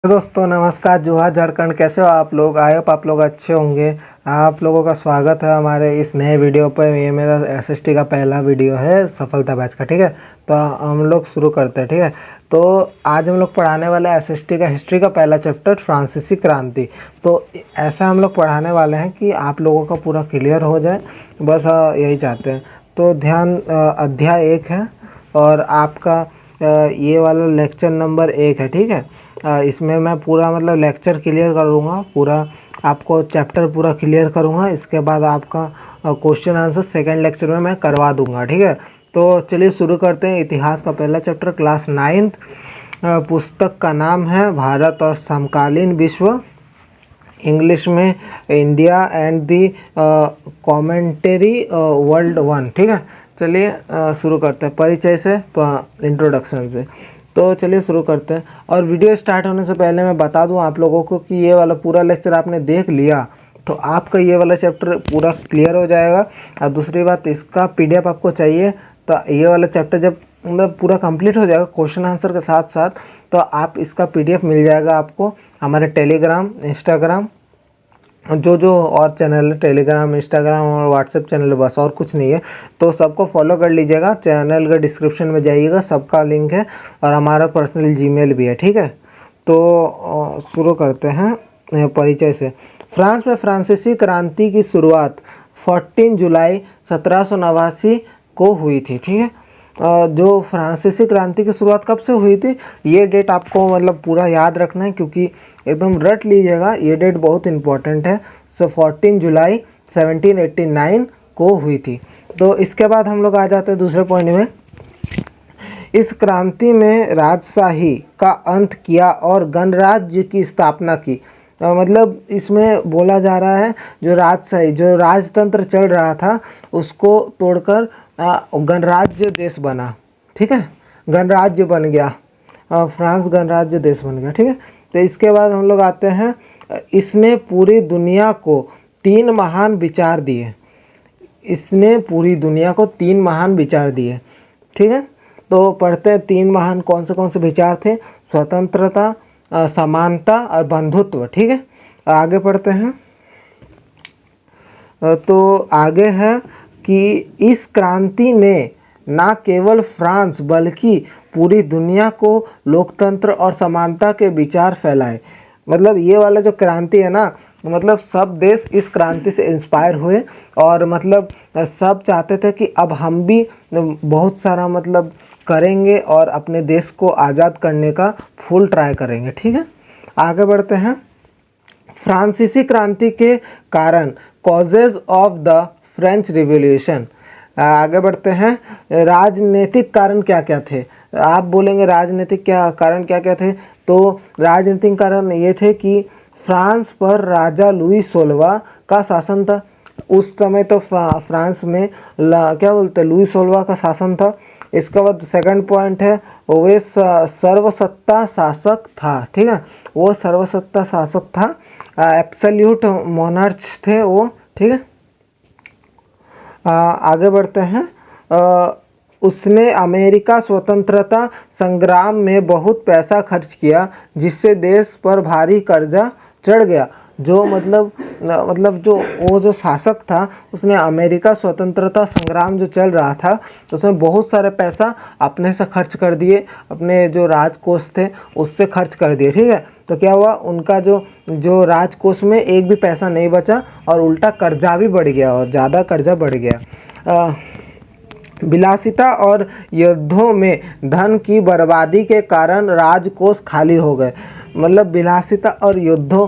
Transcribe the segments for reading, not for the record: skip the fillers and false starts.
तो दोस्तों नमस्कार। जोहार झारखंड, कैसे हो आप लोग? आई होप आप लोग अच्छे होंगे। आप लोगों का स्वागत है हमारे इस नए वीडियो पर। ये मेरा एसएसटी का पहला वीडियो है सफलता बैच का, ठीक है। तो हम लोग शुरू करते हैं, ठीक है। तो आज हम लोग पढ़ाने वाले हैं एसएसटी का हिस्ट्री का पहला चैप्टर फ्रांसीसी क्रांति। तो ऐसा हम लोग पढ़ाने वाले हैं कि आप लोगों का पूरा क्लियर हो जाए, बस यही चाहते हैं। तो ध्यान, अध्याय 1 है और आपका ये वाला लेक्चर नंबर 1 है, ठीक है। इसमें मैं पूरा मतलब लेक्चर क्लियर करूँगा, पूरा आपको चैप्टर पूरा क्लियर करूँगा। इसके बाद आपका क्वेश्चन आंसर सेकंड लेक्चर में मैं करवा दूँगा, ठीक है। तो चलिए शुरू करते हैं। इतिहास का पहला चैप्टर, क्लास 9th। पुस्तक का नाम है भारत और समकालीन विश्व, इंग्लिश में इंडिया एंड दी कॉमेंटेरी वर्ल्ड 1, ठीक है। चलिए शुरू करते हैं परिचय से, इंट्रोडक्शन से। तो चलिए शुरू करते हैं। और वीडियो स्टार्ट होने से पहले मैं बता दूं आप लोगों को कि ये वाला पूरा लेक्चर आपने देख लिया तो आपका ये वाला चैप्टर पूरा क्लियर हो जाएगा। और दूसरी बात, इसका पीडीएफ आपको चाहिए तो ये वाला चैप्टर जब मतलब पूरा कंप्लीट हो जाएगा क्वेश्चन आंसर के साथ साथ, तो आप इसका पीडीएफ मिल जाएगा आपको हमारे टेलीग्राम, इंस्टाग्राम, जो और चैनल है, टेलीग्राम, इंस्टाग्राम और व्हाट्सएप चैनल, बस और कुछ नहीं है। तो सबको फॉलो कर लीजिएगा। चैनल का डिस्क्रिप्शन में जाइएगा, सबका लिंक है और हमारा पर्सनल जीमेल भी है, ठीक है। तो शुरू करते हैं परिचय से। फ्रांस में फ्रांसीसी क्रांति की शुरुआत 14 जुलाई 1789 को हुई थी, ठीक है। जो फ्रांसीसी क्रांति की शुरुआत कब से हुई थी, ये डेट आपको मतलब पूरा याद रखना है, क्योंकि एकदम रट लीजिएगा, ये डेट बहुत इंपॉर्टेंट है। 14 जुलाई 1789 को हुई थी। तो इसके बाद हम लोग आ जाते हैं दूसरे पॉइंट में। इस क्रांति में राजशाही का अंत किया और गणराज्य की स्थापना की। मतलब इसमें बोला जा रहा है जो राजशाही, जो राजतंत्र चल रहा था, उसको तोड़कर गणराज्य देश बना, ठीक है। गणराज्य बन गया, फ्रांस गणराज्य देश बन गया, ठीक है। तो इसके बाद हम लोग आते हैं, इसने पूरी दुनिया को 3 महान विचार दिए। इसने पूरी दुनिया को 3 महान विचार दिए, ठीक है। तो पढ़ते हैं 3 महान कौन से विचार थे। स्वतंत्रता, समानता और बंधुत्व, ठीक है। आगे पढ़ते हैं। तो आगे है कि इस क्रांति ने न केवल फ्रांस बल्कि पूरी दुनिया को लोकतंत्र और समानता के विचार फैलाए। मतलब ये वाला जो क्रांति है ना, मतलब सब देश इस क्रांति से इंस्पायर हुए और मतलब सब चाहते थे कि अब हम भी बहुत सारा मतलब करेंगे और अपने देश को आज़ाद करने का फुल ट्राई करेंगे, ठीक है। आगे बढ़ते हैं। फ्रांसीसी क्रांति के कारण, causes of the French revolution. आगे बढ़ते हैं। राजनीतिक कारण क्या क्या थे? आप बोलेंगे राजनीतिक कारण क्या क्या थे? तो राजनीतिक कारण ये थे कि फ्रांस पर राजा लुई 16वां का शासन था उस समय। तो फ्रांस में क्या बोलते हैं, लुई 16वां का शासन था। इसके बाद सेकंड पॉइंट है, वे सर्वसत्ता शासक था, ठीक है। वो सर्वसत्ता शासक था, एब्सोल्यूट मोनार्च थे वो, ठीक है। आगे बढ़ते हैं। उसने अमेरिका स्वतंत्रता संग्राम में बहुत पैसा खर्च किया, जिससे देश पर भारी कर्जा चढ़ गया। जो मतलब जो वो जो शासक था, उसने अमेरिका स्वतंत्रता संग्राम जो चल रहा था, तो उसमें बहुत सारे पैसा अपने से खर्च कर दिए, अपने जो राजकोष थे उससे खर्च कर दिए, ठीक है। तो क्या हुआ, उनका जो राजकोष में एक भी पैसा नहीं बचा और उल्टा कर्जा भी बढ़ गया और ज़्यादा कर्जा बढ़ गया। विलासिता और युद्धों में धन की बर्बादी के कारण राजकोष खाली हो गए। मतलब विलासिता और युद्धों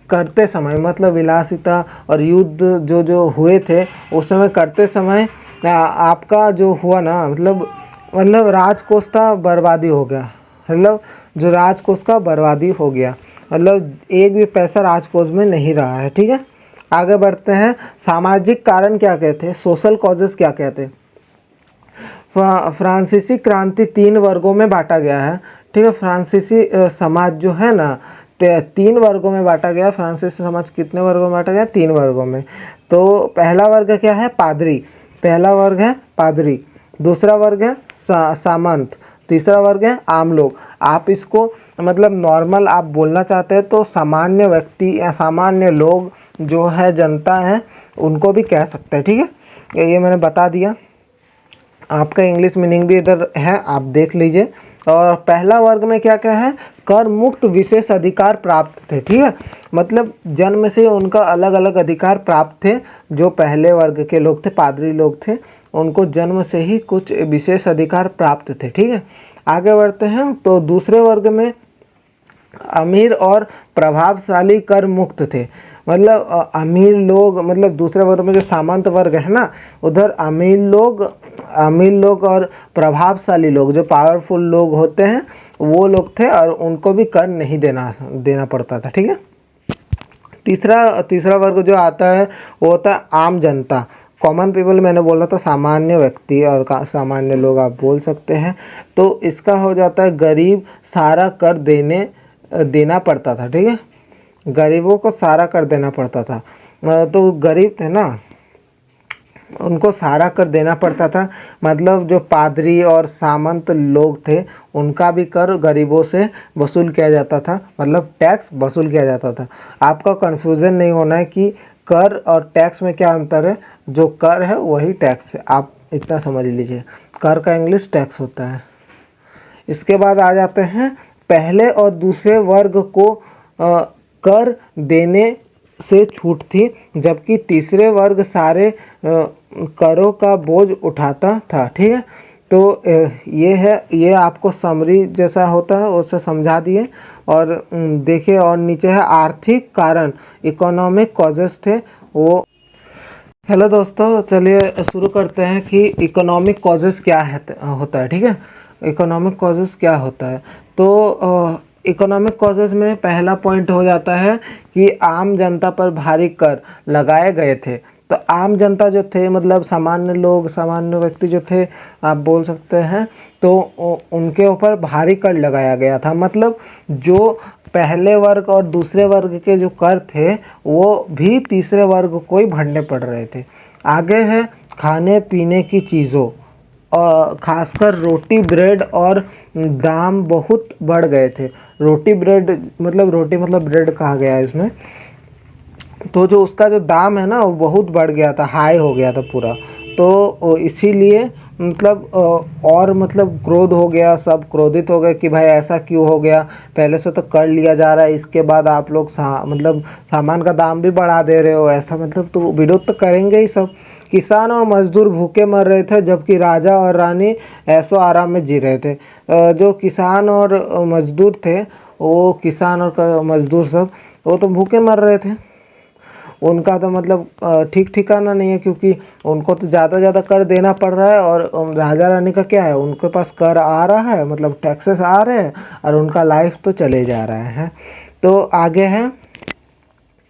करते समय, मतलब विलासिता और युद्ध जो हुए थे उस समय करते समय आपका जो हुआ ना, मतलब राजकोष का बर्बादी हो गया। मतलब जो राजकोष का बर्बादी हो गया, मतलब एक भी पैसा राजकोष में नहीं रहा है, ठीक है। आगे बढ़ते हैं। सामाजिक कारण क्या कहते हैं, सोशल कॉजेस क्या कहते हैं? फ्रांसीसी क्रांति 3 वर्गों में बांटा गया है, ठीक है। फ्रांसीसी समाज जो है ना, 3 वर्गों में बांटा गया। फ्रांसीसी समाज कितने वर्गों में बांटा गया? 3 वर्गों में। तो पहला वर्ग क्या है? पादरी। पहला वर्ग है पादरी, दूसरा वर्ग है सामंत, तीसरा वर्ग है आम लोग। आप इसको मतलब नॉर्मल आप बोलना चाहते हैं तो सामान्य व्यक्ति या सामान्य लोग जो है जनता है उनको भी कह सकते हैं। ठीक है, ये मैंने बता दिया। आपका इंग्लिश मीनिंग भी इधर है, आप देख लीजिए। और पहला वर्ग में क्या क्या है, कर मुक्त विशेष अधिकार प्राप्त थे। ठीक है, मतलब जन्म से उनका अलग अलग अधिकार प्राप्त थे। जो पहले वर्ग के लोग थे, पादरी लोग थे, उनको जन्म से ही कुछ विशेष अधिकार प्राप्त थे। ठीक है, आगे बढ़ते हैं। तो दूसरे वर्ग में अमीर और प्रभावशाली कर मुक्त थे। मतलब अमीर लोग, मतलब दूसरे वर्ग में जो सामंत वर्ग है ना, उधर अमीर लोग और प्रभावशाली लोग, जो पावरफुल लोग होते हैं, वो लोग थे और उनको भी कर नहीं देना पड़ता था। ठीक है, तीसरा वर्ग जो आता है वो होता है आम जनता, कॉमन पीपल। मैंने बोला था सामान्य व्यक्ति और सामान्य लोग आप बोल सकते हैं। तो इसका हो जाता है गरीब, सारा कर देना पड़ता था। ठीक है, गरीबों को सारा कर देना पड़ता था। तो गरीब थे ना, उनको सारा कर देना पड़ता था। मतलब जो पादरी और सामंत लोग थे उनका भी कर गरीबों से वसूल किया जाता था, मतलब टैक्स वसूल किया जाता था। आपका कन्फ्यूज़न नहीं होना है कि कर और टैक्स में क्या अंतर है। जो कर है वही टैक्स है, आप इतना समझ लीजिए। कर का इंग्लिश टैक्स होता है। इसके बाद आ जाते हैं, पहले और दूसरे वर्ग को कर देने से छूट थी, जबकि तीसरे वर्ग सारे करों का बोझ उठाता था। ठीक है, तो ये आपको समरी जैसा होता है, उससे समझा दिए। और देखिए, और नीचे है आर्थिक कारण, इकोनॉमिक कॉजेस थे वो। हेलो दोस्तों, चलिए शुरू करते हैं कि इकोनॉमिक कॉजेस क्या होता है। ठीक है, इकोनॉमिक कॉजेस क्या होता है। तो इकोनॉमिक कॉजेस में पहला पॉइंट हो जाता है कि आम जनता पर भारी कर लगाए गए थे। तो आम जनता जो थे, मतलब सामान्य लोग, सामान्य व्यक्ति जो थे आप बोल सकते हैं, तो उनके ऊपर भारी कर लगाया गया था। मतलब जो पहले वर्ग और दूसरे वर्ग के जो कर थे वो भी तीसरे वर्ग को ही भरने पड़ रहे थे। आगे है खाने पीने की चीज़ों, और खासकर रोटी ब्रेड और दाम बहुत बढ़ गए थे। रोटी मतलब ब्रेड कहा गया है इसमें। तो जो उसका जो दाम है ना वो बहुत बढ़ गया था, हाई हो गया था पूरा। तो इसीलिए मतलब और मतलब क्रोध हो गया, सब क्रोधित हो गए कि भाई ऐसा क्यों हो गया, पहले से तो कर लिया जा रहा है, इसके बाद आप लोग मतलब सामान का दाम भी बढ़ा दे रहे हो, ऐसा मतलब तो विरोध तो करेंगे ही सब। किसान और मजदूर भूखे मर रहे थे, जबकि राजा और रानी ऐशो आराम में जी रहे थे। जो किसान और मजदूर थे, वो किसान और मजदूर सब, वो तो भूखे मर रहे थे। उनका तो मतलब ठीक ठिकाना नहीं है, क्योंकि उनको तो ज़्यादा कर देना पड़ रहा है। और राजा रानी का क्या है, उनके पास कर आ रहा है, मतलब टैक्सेस आ रहे हैं, और उनका लाइफ तो चले जा रहा है। तो आगे है,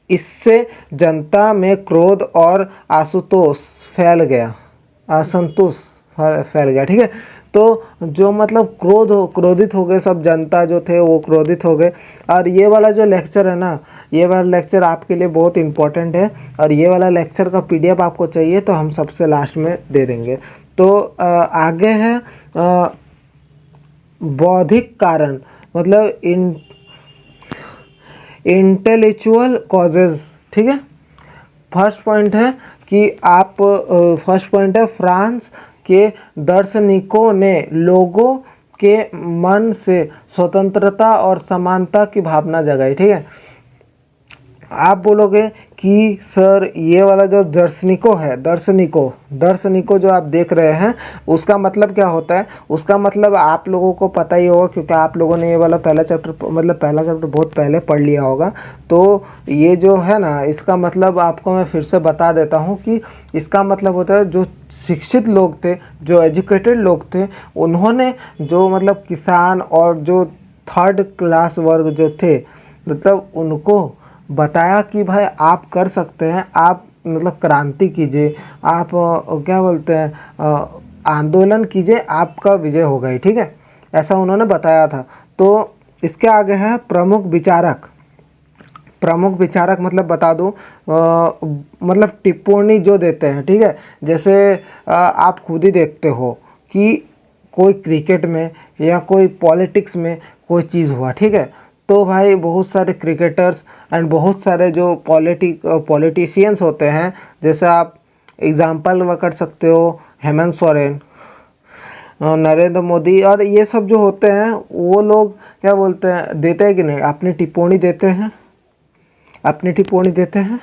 इससे जनता में क्रोध और असंतोष फैल गया। ठीक है, तो जो मतलब क्रोधित हो गए सब, जनता जो थे वो क्रोधित हो गए। और ये वाला जो लेक्चर है ना, ये वाला लेक्चर आपके लिए बहुत इम्पोर्टेंट है, और ये वाला लेक्चर का PDF आपको चाहिए तो हम सबसे लास्ट में दे देंगे। तो आगे है बौद्धिक कारण, मतलब इंटेलेक्चुअल कॉजेज। ठीक है, फर्स्ट पॉइंट है फ्रांस के दार्शनिकों ने लोगों के मन से स्वतंत्रता और समानता की भावना जगाई। ठीक है, आप बोलोगे कि सर ये वाला जो दर्शनिकों जो आप देख रहे हैं उसका मतलब क्या होता है। उसका मतलब आप लोगों को पता ही होगा, क्योंकि आप लोगों ने ये वाला पहला चैप्टर बहुत पहले पढ़ लिया होगा। तो ये जो है ना, इसका मतलब आपको मैं फिर से बता देता हूँ कि इसका मतलब होता है जो शिक्षित लोग थे, जो एजुकेटेड लोग थे, उन्होंने जो मतलब किसान और जो थर्ड क्लास वर्ग जो थे, मतलब उनको बताया कि भाई आप कर सकते हैं, आप मतलब क्रांति कीजिए, आप क्या बोलते हैं, आंदोलन कीजिए, आपका विजय होगा ही। ठीक है, ऐसा उन्होंने बताया था। तो इसके आगे है प्रमुख विचारक मतलब बता दूं, मतलब टिप्पणी जो देते हैं। ठीक है, जैसे आप खुद ही देखते हो कि कोई क्रिकेट में या कोई पॉलिटिक्स में कोई चीज़ हुआ, ठीक है, तो भाई बहुत सारे क्रिकेटर्स एंड बहुत सारे जो पॉलिटिशियंस होते हैं, जैसे आप एग्जांपल में कर सकते हो हेमंत सोरेन, नरेंद्र मोदी और ये सब जो होते हैं, वो लोग क्या बोलते हैं, देते हैं कि नहीं, अपनी टिप्पणी देते हैं, अपनी टिप्पणी देते हैं।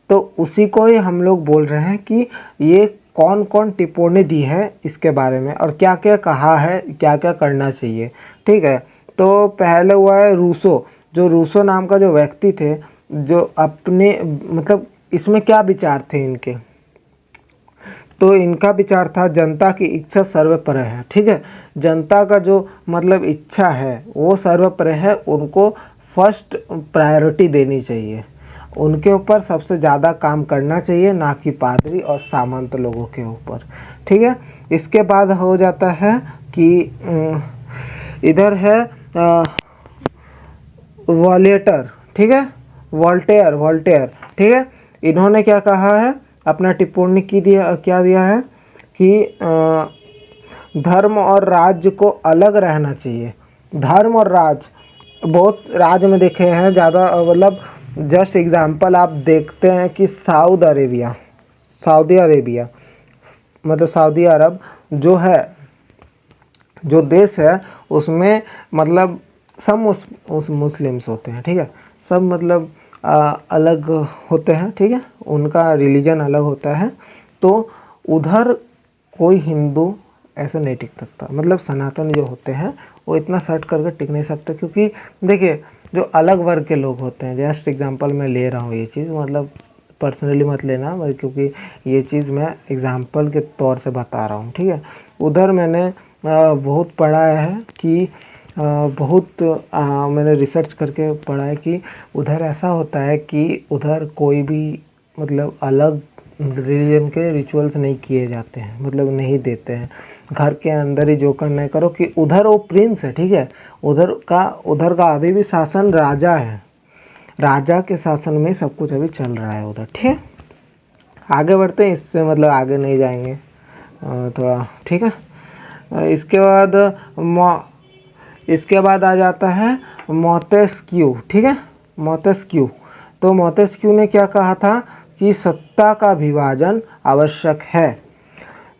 तो उसी को ही हम लोग बोल रहे हैं कि ये कौन कौन टिप्पणी दी है इसके बारे में और क्या क्या कहा है, क्या क्या करना चाहिए, ठीक है। तो पहले हुआ है रूसो, जो रूसो नाम का जो व्यक्ति थे, जो अपने मतलब इसमें क्या विचार थे इनके, तो इनका विचार था जनता की इच्छा सर्वोपरि है, ठीक है। जनता का जो मतलब इच्छा है वो सर्वोपरि है, उनको फर्स्ट प्रायोरिटी देनी चाहिए, उनके ऊपर सबसे ज़्यादा काम करना चाहिए, ना कि पादरी और सामंत लोगों के ऊपर, ठीक है। इसके बाद हो जाता है कि इधर है वॉलेटर, ठीक है, वोल्टेयर, ठीक है। इन्होंने क्या कहा है, अपना टिप्पणी की दिया, क्या दिया है कि धर्म और राज्य को अलग रहना चाहिए। धर्म और राज्य, बहुत राज्य में देखे हैं ज़्यादा, मतलब जस्ट एग्जांपल आप देखते हैं कि सऊदी अरेबिया मतलब सऊदी अरब जो है, जो देश है, उसमें मतलब सब मुस्लिम्स होते हैं, ठीक है, सब मतलब अलग होते हैं, ठीक है, उनका रिलीजन अलग होता है। तो उधर कोई हिंदू ऐसे नहीं टिक सकता, मतलब सनातन जो होते हैं वो इतना सर्ट करके टिक नहीं सकते, क्योंकि देखिए जो अलग वर्ग के लोग होते हैं, जस्ट एग्जांपल मैं ले रहा हूँ ये चीज़, मतलब पर्सनली मत लेना, क्योंकि ये चीज़ मैं एग्जांपल के तौर से बता रहा हूँ, ठीक है। उधर मैंने बहुत पढ़ा है कि मैंने रिसर्च करके पढ़ा है कि उधर ऐसा होता है कि उधर कोई भी मतलब अलग रिलीजन के रिचुअल्स नहीं किए जाते हैं, मतलब नहीं देते हैं, घर के अंदर ही जो करना है करो, कि उधर वो प्रिंस है, ठीक है, उधर का अभी भी शासन राजा है, राजा के शासन में सब कुछ अभी चल रहा है उधर, ठीक है। आगे बढ़ते हैं, इससे मतलब आगे नहीं जाएंगे थोड़ा, ठीक है। इसके बाद आ जाता है मोंटेस्क्यू, ठीक है, मोंटेस्क्यू। तो मोंटेस्क्यू ने क्या कहा था कि सत्ता का विभाजन आवश्यक है।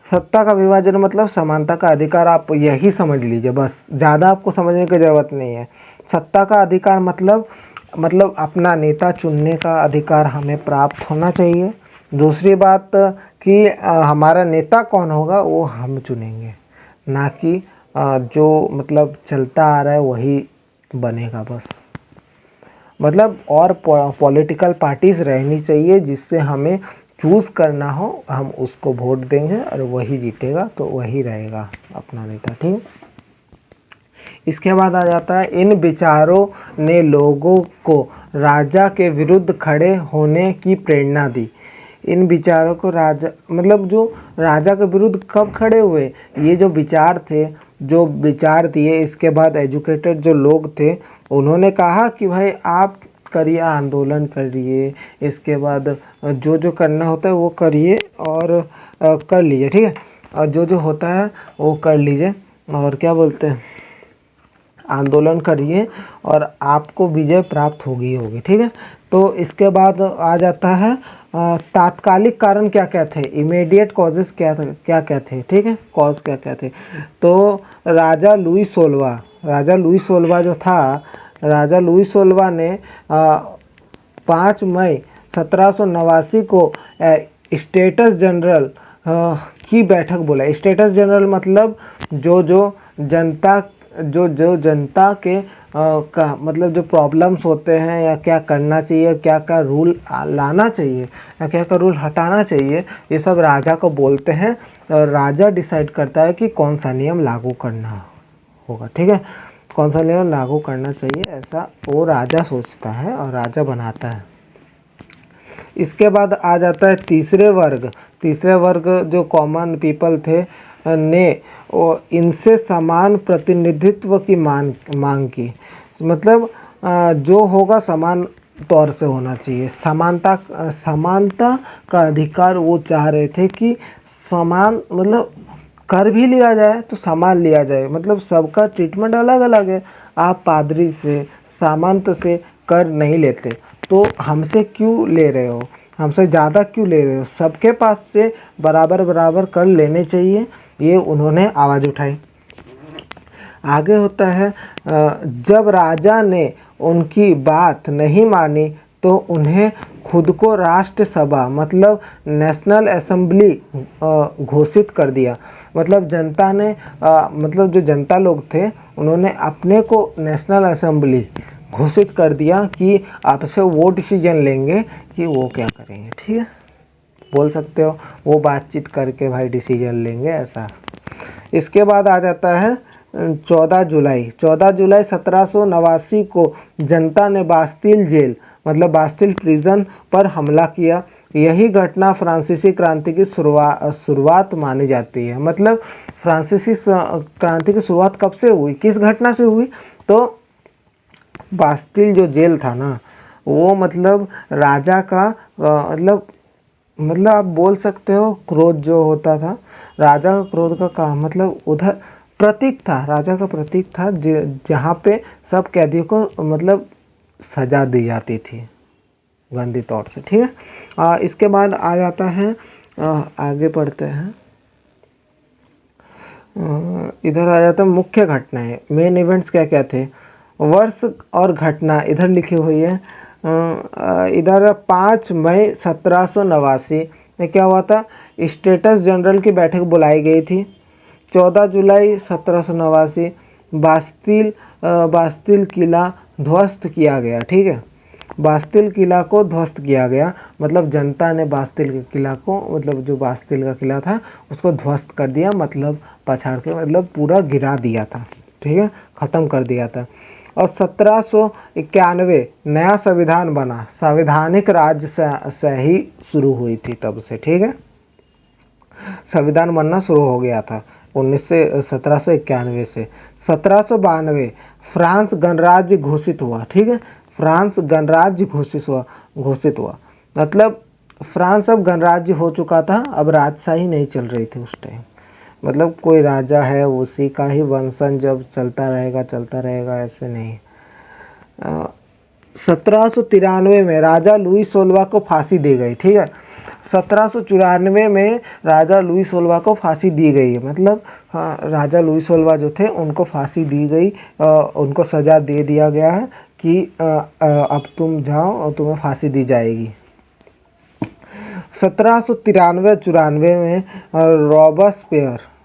सत्ता का विभाजन मतलब समानता का अधिकार, आप यही समझ लीजिए, बस ज़्यादा आपको समझने की ज़रूरत नहीं है। सत्ता का अधिकार मतलब अपना नेता चुनने का अधिकार हमें प्राप्त होना चाहिए। दूसरी बात कि हमारा नेता कौन होगा वो हम चुनेंगे, ना कि जो मतलब चलता आ रहा है वही बनेगा बस। मतलब और पॉलिटिकल पार्टीज रहनी चाहिए जिससे हमें चूज़ करना हो, हम उसको वोट देंगे और वही जीतेगा, तो वही रहेगा अपना नेता, ठीक है। इसके बाद आ जाता है इन विचारों ने लोगों को राजा के विरुद्ध खड़े होने की प्रेरणा दी। इन विचारों को मतलब जो राजा के विरुद्ध कब खड़े हुए, ये जो विचार दिए, इसके बाद एजुकेटेड जो लोग थे उन्होंने कहा कि भाई आप करिए, आंदोलन करिए, इसके बाद जो जो करना होता है वो करिए और कर लीजिए, ठीक है, और जो जो होता है वो कर लीजिए, और क्या बोलते हैं, आंदोलन करिए और आपको विजय प्राप्त होगी, ठीक है। तो इसके बाद आ जाता है तात्कालिक कारण क्या क्या थे, इमीडिएट कॉजेस क्या थे, ठीक है, कॉज क्या क्या थे। तो राजा लुई सोलवा जो था, राजा लुई सोलवा ने 5 मई 1789 को स्टेटस जनरल की बैठक बोला। स्टेटस जनरल मतलब जो जनता के का मतलब जो प्रॉब्लम्स होते हैं, या क्या करना चाहिए, क्या क्या रूल लाना चाहिए, या क्या क्या रूल हटाना चाहिए, ये सब राजा को बोलते हैं, और राजा डिसाइड करता है कि कौन सा नियम लागू करना होगा, ठीक है, कौन सा नियम लागू करना चाहिए, ऐसा वो राजा सोचता है और राजा बनाता है। इसके बाद आ जाता है तीसरे वर्ग जो कॉमन पीपल थे ने इनसे समान प्रतिनिधित्व की मांग की, मतलब जो होगा समान तौर से होना चाहिए, समानता का अधिकार वो चाह रहे थे कि समान मतलब कर भी लिया जाए तो समान लिया जाए, मतलब सबका ट्रीटमेंट अलग अलग है, आप पादरी से, सामंत से कर नहीं लेते तो हमसे क्यों ले रहे हो, हमसे ज़्यादा क्यों ले रहे हो, सबके पास से बराबर बराबर कर लेने चाहिए। ये उन्होंने आवाज़ उठाई। आगे होता है जब राजा ने उनकी बात नहीं मानी तो उन्हें खुद को राष्ट्रसभा मतलब नेशनल असेंबली घोषित कर दिया। मतलब जनता ने मतलब जो जनता लोग थे उन्होंने अपने को नेशनल असेंबली घोषित कर दिया कि आपसे वो डिसीजन लेंगे कि वो क्या करेंगे। ठीक है, बोल सकते हो वो बातचीत करके भाई डिसीजन लेंगे ऐसा। इसके बाद आ जाता है 14 जुलाई 1789 को जनता ने बास्तिल जेल मतलब बास्तिल प्रिजन पर हमला किया। यही घटना फ्रांसीसी क्रांति की शुरुआत मानी जाती है। मतलब फ्रांसीसी क्रांति की शुरुआत कब से हुई, किस घटना से हुई, तो बास्तिल जो जेल था ना वो मतलब राजा का मतलब आप बोल सकते हो क्रोध जो होता था, राजा का क्रोध का काम मतलब उधर प्रतीक था, राजा का प्रतीक था जहाँ पे सब कैदियों को मतलब सजा दी जाती थी गंदी तौर से। ठीक है, इसके बाद आ जाता है आगे पढ़ते हैं। इधर आ जाता है मुख्य घटनाएं, मेन इवेंट्स क्या क्या थे, वर्ष और घटना इधर लिखी हुई है। इधर 5 मई 1789 में क्या हुआ था, स्टेटस जनरल की बैठक बुलाई गई थी। 14 जुलाई 1789 बास्तिल किला ध्वस्त किया गया। ठीक है, बास्तिल किला को ध्वस्त किया गया मतलब जनता ने बास्तिल के किला को मतलब जो बास्तिल का किला था उसको ध्वस्त कर दिया, मतलब पछाड़ के मतलब पूरा गिरा दिया था। ठीक है, ख़त्म कर दिया था। और 1791 नया संविधान बना, संवैधानिक राज्य से ही शुरू हुई थी तब से। ठीक है, संविधान बनना शुरू हो गया था 1791 से। 1792 फ्रांस गणराज्य घोषित हुआ। ठीक है, फ्रांस गणराज्य घोषित हुआ मतलब फ्रांस अब गणराज्य हो चुका था, अब राजशाही नहीं चल रही थी उस टाइम। मतलब कोई राजा है उसी का ही वंशन जब चलता रहेगा ऐसे नहीं। 1793 में राजा लुई 16 को फांसी दी गई। ठीक है, 1794 में राजा लुई 16 को फांसी दी गई है। मतलब हाँ, राजा लुई 16 जो थे उनको फांसी दी गई, उनको सज़ा दे दिया गया है कि अब तुम जाओ और तुम्हें फांसी दी जाएगी। 1793-94 में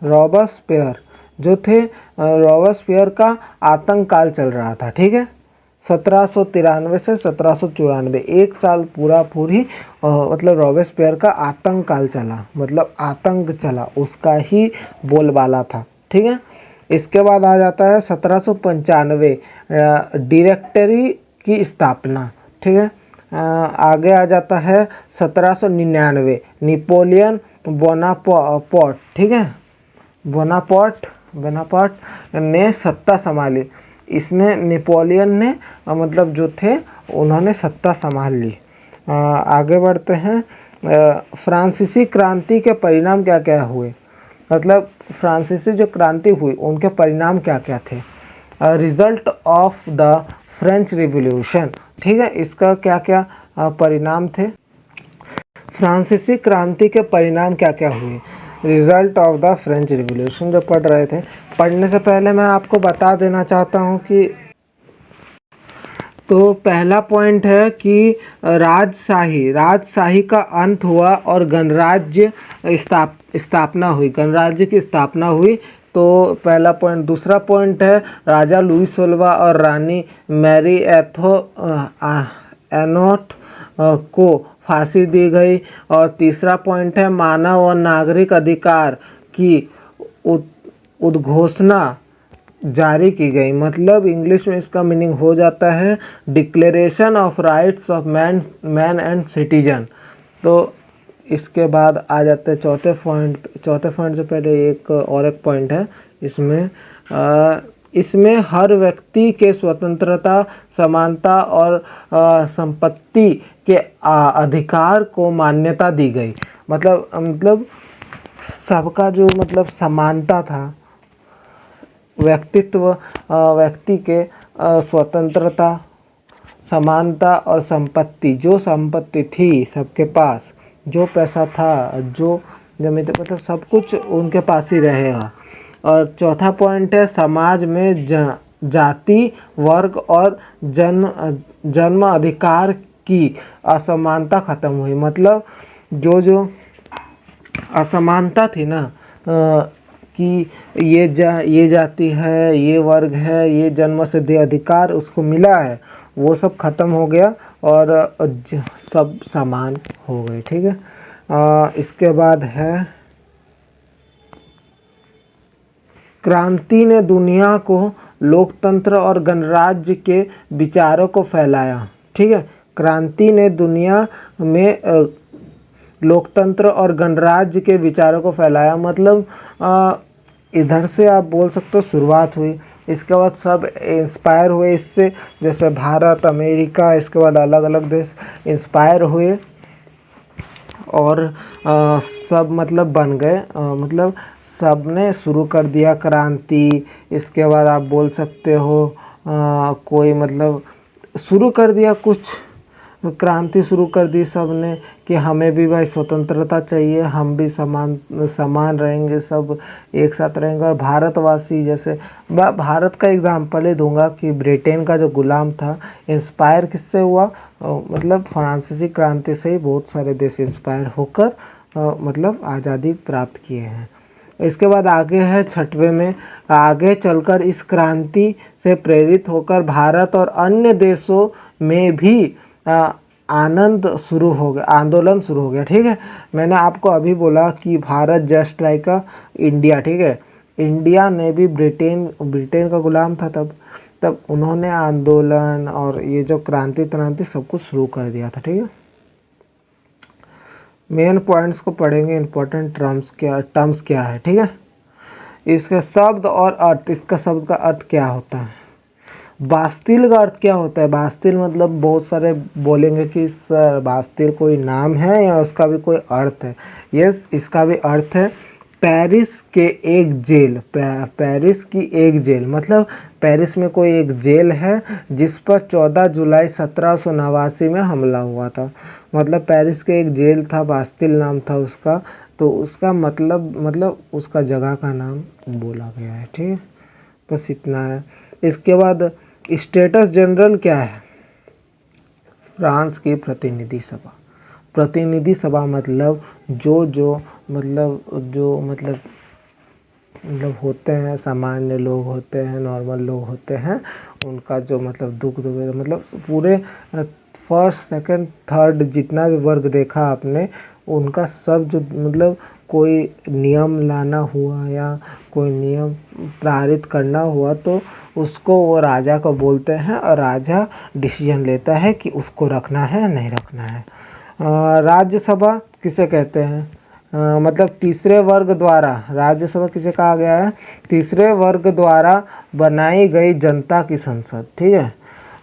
रॉबस्पियर जो थे, रॉबस्पियर का आतंक काल चल रहा था। ठीक है, 1793 से 1794 एक साल पूरी मतलब रॉबस्पियर का आतंक काल चला, मतलब आतंक चला, उसका ही बोलबाला था। ठीक है, इसके बाद आ जाता है 1795 डायरेक्टरी की स्थापना। ठीक है, आगे आ जाता है 1799 नेपोलियन बोनापार्ट। ठीक है, बोनापार्ट ने सत्ता संभाली। इसने नेपोलियन ने मतलब जो थे उन्होंने सत्ता संभाल ली। आगे बढ़ते हैं, फ्रांसीसी क्रांति के परिणाम क्या क्या हुए, मतलब फ्रांसीसी जो क्रांति हुई उनके परिणाम क्या क्या थे। Result of the French revolution. ठीक है, इसका क्या क्या परिणाम थे, फ्रांसीसी क्रांति के परिणाम क्या क्या हुए, result of the French revolution जो पढ़ रहे थे। पढ़ने से पहले मैं आपको बता देना चाहता हूँ कि तो पहला पॉइंट है कि राजशाही का अंत हुआ और गणराज्य स्थापना हुई, गणराज्य की स्थापना हुई। तो पहला पॉइंट। दूसरा पॉइंट है राजा लुई 16 और रानी मैरी एनोट को फांसी दी गई। और तीसरा पॉइंट है मानव और नागरिक अधिकार की उद्घोषणा जारी की गई, मतलब इंग्लिश में इसका मीनिंग हो जाता है declaration of rights of man and citizen. तो इसके बाद आ जाते हैं चौथे पॉइंट से पहले एक पॉइंट है इसमें हर व्यक्ति के स्वतंत्रता, समानता और संपत्ति के अधिकार को मान्यता दी गई। मतलब सबका जो मतलब समानता था, व्यक्ति के स्वतंत्रता, समानता और संपत्ति। जो संपत्ति थी सबके पास, जो पैसा था, जो जमीन, मतलब सब कुछ उनके पास ही रहेगा। और चौथा पॉइंट है समाज में जाति, वर्ग और जन्म अधिकार की असमानता खत्म हुई। मतलब जो जो असमानता थी ना, कि ये जाति है, ये वर्ग है, ये जन्म सिद्ध अधिकार उसको मिला है, वो सब खत्म हो गया और सब समान हो गए। ठीक है। इसके बाद है क्रांति ने दुनिया को लोकतंत्र और गणराज्य के विचारों को फैलाया। ठीक है। क्रांति ने दुनिया में लोकतंत्र और गणराज्य के विचारों को फैलाया। मतलब इधर से आप बोल सकते हो शुरुआत हुई, इसके बाद सब इंस्पायर हुए इससे, जैसे भारत, अमेरिका, इसके बाद अलग अलग देश इंस्पायर हुए और सब मतलब बन गए, मतलब सब ने शुरू कर दिया क्रांति। इसके बाद आप बोल सकते हो कोई मतलब शुरू कर दिया, कुछ क्रांति शुरू कर दी सब ने कि हमें भी भाई स्वतंत्रता चाहिए, हम भी समान रहेंगे, सब एक साथ रहेंगे। और भारतवासी, जैसे मैं भारत का एग्जांपल ही दूंगा कि ब्रिटेन का जो गुलाम था इंस्पायर किससे हुआ, मतलब फ्रांसीसी क्रांति से ही बहुत सारे देश इंस्पायर होकर मतलब आज़ादी प्राप्त किए हैं। इसके बाद आगे है छठवें में, आगे चलकर इस क्रांति से प्रेरित होकर भारत और अन्य देशों में भी आंदोलन शुरू हो गया। ठीक है। मैंने आपको अभी बोला कि भारत जस्ट लाइक इंडिया। ठीक है। इंडिया ने भी ब्रिटेन का गुलाम था तब उन्होंने आंदोलन और ये जो क्रांति सब कुछ शुरू कर दिया था। ठीक है। मेन पॉइंट्स को पढ़ेंगे, इंपॉर्टेंट टर्म्स क्या है। ठीक है। इसका शब्द और अर्थ, इसका शब्द का अर्थ क्या होता है, बास्तिल का अर्थ क्या होता है। बास्तिल मतलब बहुत सारे बोलेंगे कि सर बास्तिल कोई नाम है या उसका भी कोई अर्थ है। यस, इसका भी अर्थ है पेरिस के एक जेल। पेरिस की एक जेल, मतलब पेरिस में कोई एक जेल है जिस पर 14 जुलाई 1789 में हमला हुआ था। मतलब पेरिस के एक जेल था, बास्तिल नाम था उसका, तो उसका मतलब उसका जगह का नाम बोला गया है। ठीक है। बस इतना है। इसके बाद स्टेटस जनरल क्या है, फ्रांस की प्रतिनिधि सभा। प्रतिनिधि सभा मतलब जो मतलब होते हैं, सामान्य लोग होते हैं, नॉर्मल लोग होते हैं, उनका जो मतलब दुख मतलब पूरे फर्स्ट सेकंड थर्ड जितना भी वर्ग देखा आपने, उनका सब जो मतलब कोई नियम लाना हुआ या कोई नियम पारित करना हुआ तो उसको वो राजा को बोलते हैं और राजा डिसीजन लेता है कि उसको रखना है या नहीं रखना है। राज्यसभा किसे कहते हैं, मतलब तीसरे वर्ग द्वारा, राज्यसभा किसे कहा गया है, तीसरे वर्ग द्वारा बनाई गई जनता की संसद। ठीक है।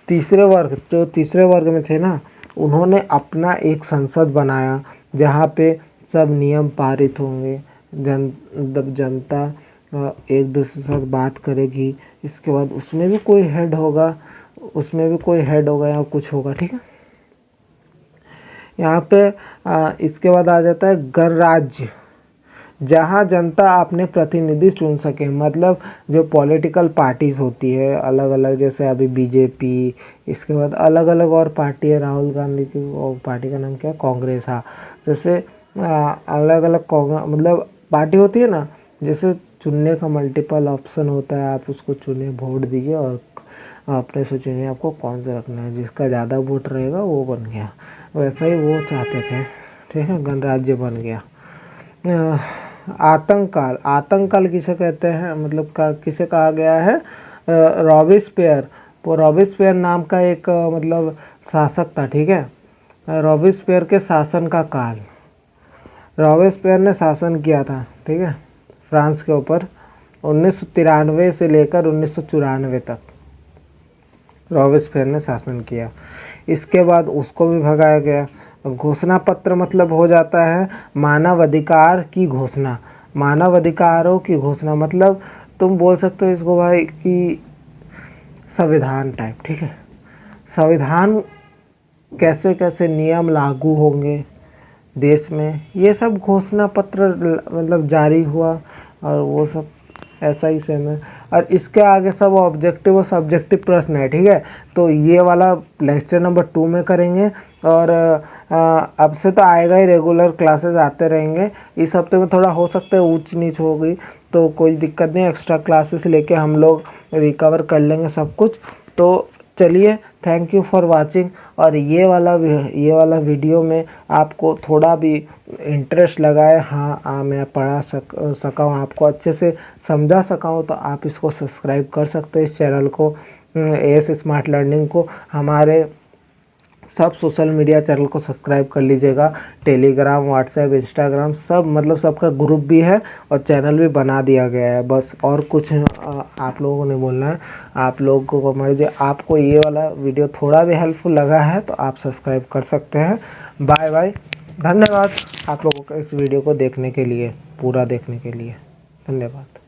तीसरे वर्ग, जो तीसरे वर्ग में थे ना, उन्होंने अपना एक संसद बनाया जहाँ पे सब नियम पारित होंगे, जनता एक दूसरे के साथ बात करेगी। इसके बाद उसमें भी कोई हेड होगा या कुछ होगा। ठीक है। यहाँ पे इसके बाद आ जाता है गणराज्य, जहाँ जनता अपने प्रतिनिधि चुन सके। मतलब जो पॉलिटिकल पार्टीज होती है अलग अलग, जैसे अभी बीजेपी, इसके बाद अलग अलग और पार्टी है, राहुल गांधी की और पार्टी का नाम क्या है, कांग्रेस। हाँ, जैसे अलग अलग मतलब पार्टी होती है ना, जैसे चुनने का मल्टीपल ऑप्शन होता है, आप उसको चुने, वोट दीजिए और अपने से चुनिए आपको कौन सा रखना है, जिसका ज़्यादा वोट रहेगा वो बन गया। वैसा ही वो चाहते थे। ठीक है। गणराज्य बन गया। आतंककाल किसे कहते हैं, मतलब किसे कहा गया है, रॉबिस्पेयर नाम का एक मतलब शासक था। ठीक है। रॉबिस्पेयर के शासन का काल, रॉबिस्पेयर ने शासन किया था। ठीक है। फ्रांस के ऊपर 1993 से लेकर 1994 तक रॉबिस्पेयर ने शासन किया। इसके बाद उसको भी भगाया गया। घोषणा पत्र मतलब हो जाता है मानव अधिकार की घोषणा। मानव अधिकारों की घोषणा मतलब तुम बोल सकते हो इसको भाई कि संविधान टाइप, ठीक है। संविधान कैसे कैसे नियम लागू होंगे देश में, ये सब घोषणा पत्र मतलब जारी हुआ और वो सब ऐसा ही सेम है। और इसके आगे सब ऑब्जेक्टिव और सब्जेक्टिव प्रश्न है, ठीक है। तो ये वाला लेक्चर नंबर 2 में करेंगे। और अब से तो आएगा ही, रेगुलर क्लासेस आते रहेंगे। इस हफ्ते में थोड़ा हो सकता है ऊंच नीच हो गई तो कोई दिक्कत नहीं, एक्स्ट्रा क्लासेस लेके हम लोग रिकवर कर लेंगे सब कुछ। तो चलिए, थैंक यू फॉर वाचिंग। और ये वाला वीडियो में आपको थोड़ा भी इंटरेस्ट लगा है, हाँ मैं पढ़ा सका हूँ, आपको अच्छे से समझा सका हूँ, तो आप इसको सब्सक्राइब कर सकते हैं, इस चैनल को, एस स्मार्ट लर्निंग को। हमारे सब सोशल मीडिया चैनल को सब्सक्राइब कर लीजिएगा। टेलीग्राम, व्हाट्सएप, इंस्टाग्राम सब, मतलब सबका ग्रुप भी है और चैनल भी बना दिया गया है। बस और कुछ आप लोगों ने बोलना है। आप लोगों को मुझे, आपको ये वाला वीडियो थोड़ा भी हेल्पफुल लगा है तो आप सब्सक्राइब कर सकते हैं। बाय बाय, धन्यवाद आप लोगों को इस वीडियो को देखने के लिए, पूरा देखने के लिए धन्यवाद।